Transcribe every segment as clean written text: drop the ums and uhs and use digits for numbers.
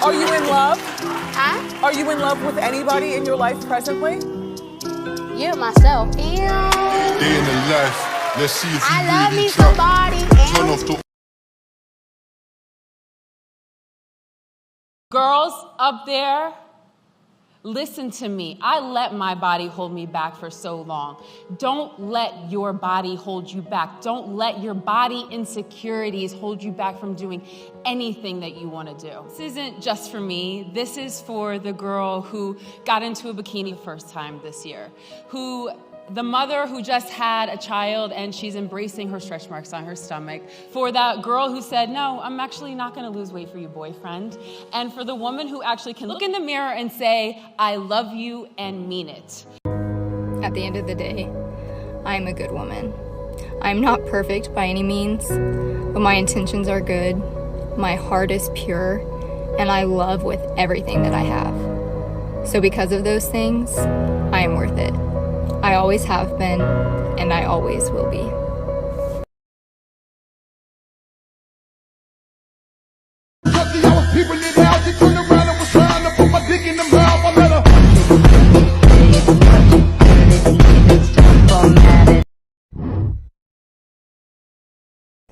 Are you in love? Huh? Are you in love with anybody in your life presently? You, myself. Day in the life. Let's see if you I love really me try. somebody. Turn off the. Girls up there, listen to me. I let my body hold me back for so long. Don't let your body hold you back. Don't let your body insecurities hold you back from doing anything that you want to do. This isn't just for me. This is for the girl who got into a bikini the first time this year, the mother who just had a child and she's embracing her stretch marks on her stomach. For that girl who said, no, I'm actually not gonna lose weight for you, boyfriend. And for the woman who actually can look in the mirror and say, I love you and mean it. At the end of the day, I'm a good woman. I'm not perfect by any means, but my intentions are good, my heart is pure, and I love with everything that I have. So because of those things, I am worth it. I always have been, and I always will be.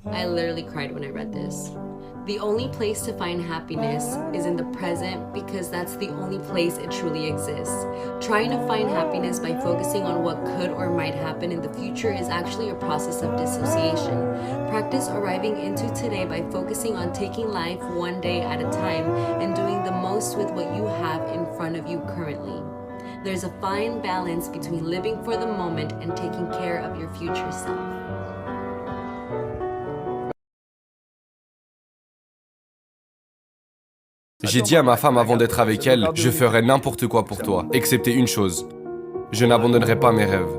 I literally cried when I read this. The only place to find happiness is in the present because that's the only place it truly exists. Trying to find happiness by focusing on what could or might happen in the future is actually a process of dissociation. Practice arriving into today by focusing on taking life one day at a time and doing the most with what you have in front of you currently. There's a fine balance between living for the moment and taking care of your future self. J'ai dit à ma femme avant d'être avec elle, je ferai n'importe quoi pour toi, excepté une chose. Je n'abandonnerai pas mes rêves.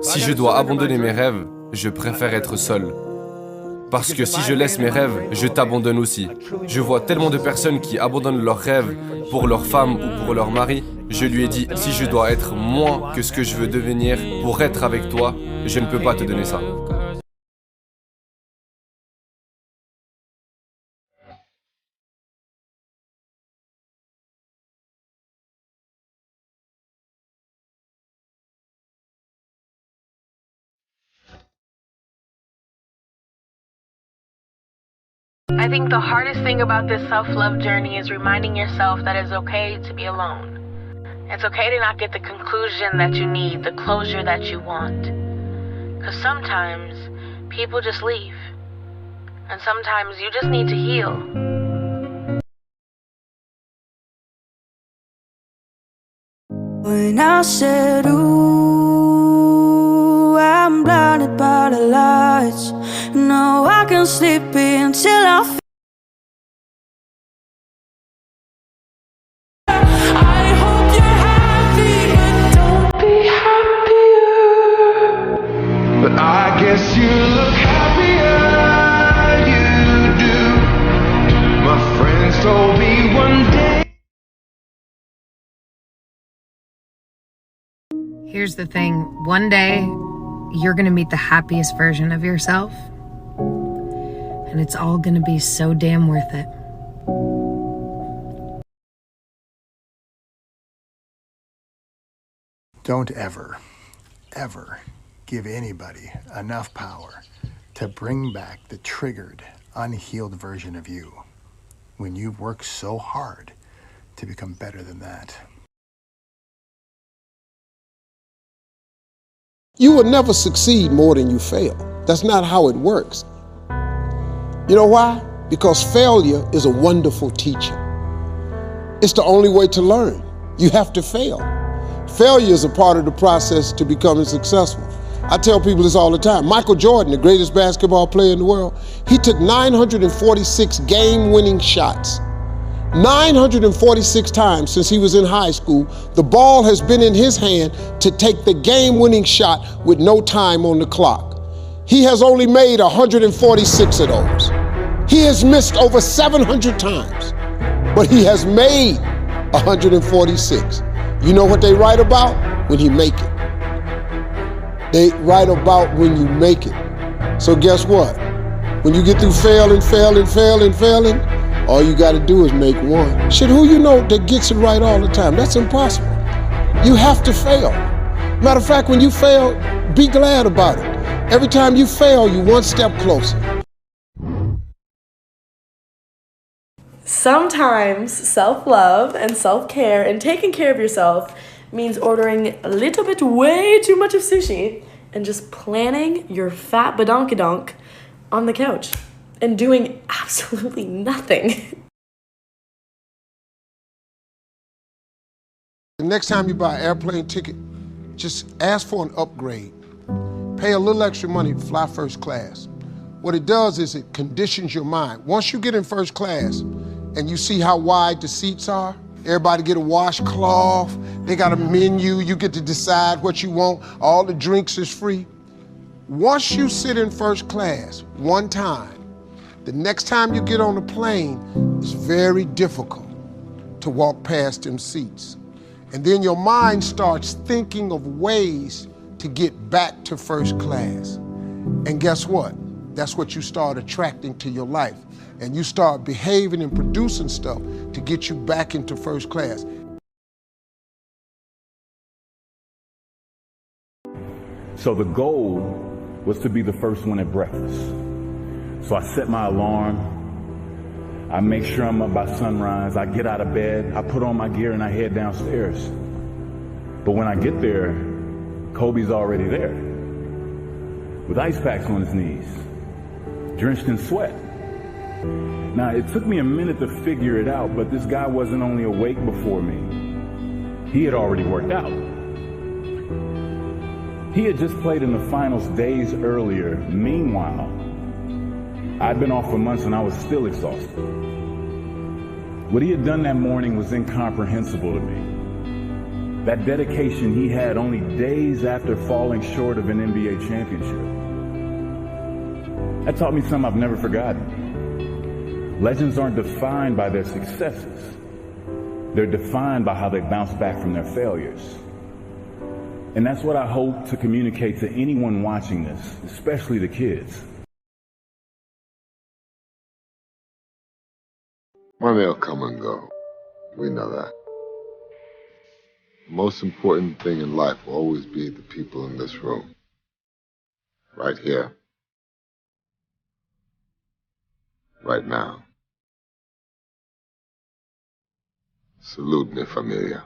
Si je dois abandonner mes rêves, je préfère être seul. Parce que si je laisse mes rêves, je t'abandonne aussi. Je vois tellement de personnes qui abandonnent leurs rêves pour leur femme ou pour leur mari. Je lui ai dit, si je dois être moins que ce que je veux devenir pour être avec toi, je ne peux pas te donner ça. I think the hardest thing about this self-love journey is reminding yourself that it's okay to be alone. It's okay to not get the conclusion that you need, the closure that you want. Because sometimes people just leave. And sometimes you just need to heal. When I said, ooh, I'm blinded by the lights. No, I can sleep until I feel. I hope you're happy, but don't be happier. But I guess you look happier, you do. My friends told me one day. Here's the thing, one day you're gonna meet the happiest version of yourself, and it's all gonna be so damn worth it. Don't ever, ever give anybody enough power to bring back the triggered, unhealed version of you when you've worked so hard to become better than that. You will never succeed more than you fail. That's not how it works. You know why? Because failure is a wonderful teacher. It's the only way to learn. You have to fail. Failure is a part of the process to becoming successful. I tell people this all the time. Michael Jordan, the greatest basketball player in the world, he took 946 game-winning shots. 946 times since he was in high school, the ball has been in his hand to take the game-winning shot with no time on the clock. He has only made 146 of those. He has missed over 700 times, but he has made 146. You know what they write about? When he make it. They write about when you make it. So guess what? When you get through failing, All you gotta do is make one. Shit, who you know that gets it right all the time? That's impossible. You have to fail. Matter of fact, when you fail, be glad about it. Every time you fail, you're one step closer. Sometimes self-love and self-care and taking care of yourself means ordering a little bit way too much of sushi and just planning your fat badonkadonk on the couch and doing absolutely nothing. The next time you buy an airplane ticket, just ask for an upgrade. Pay a little extra money to fly first class. What it does is it conditions your mind. Once you get in first class and you see how wide the seats are, everybody get a washcloth, they got a menu, you get to decide what you want, all the drinks is free. Once you sit in first class one time, the next time you get on a plane, it's very difficult to walk past them seats. And then your mind starts thinking of ways to get back to first class. And guess what? That's what you start attracting to your life. And you start behaving and producing stuff to get you back into first class. So the goal was to be the first one at breakfast. So I set my alarm. I make sure I'm up by sunrise. I get out of bed. I put on my gear and I head downstairs. But when I get there, Kobe's already there with ice packs on his knees, drenched in sweat. Now, it took me a minute to figure it out, but this guy wasn't only awake before me. He had already worked out. He had just played in the finals days earlier. Meanwhile, I'd been off for months and I was still exhausted. What he had done that morning was incomprehensible to me. That dedication he had only days after falling short of an NBA championship. That taught me something I've never forgotten. Legends aren't defined by their successes. They're defined by how they bounce back from their failures. And that's what I hope to communicate to anyone watching this, especially the kids. Money will come and go. We know that. The most important thing in life will always be the people in this room. Right here. Right now. Salute, mi familia.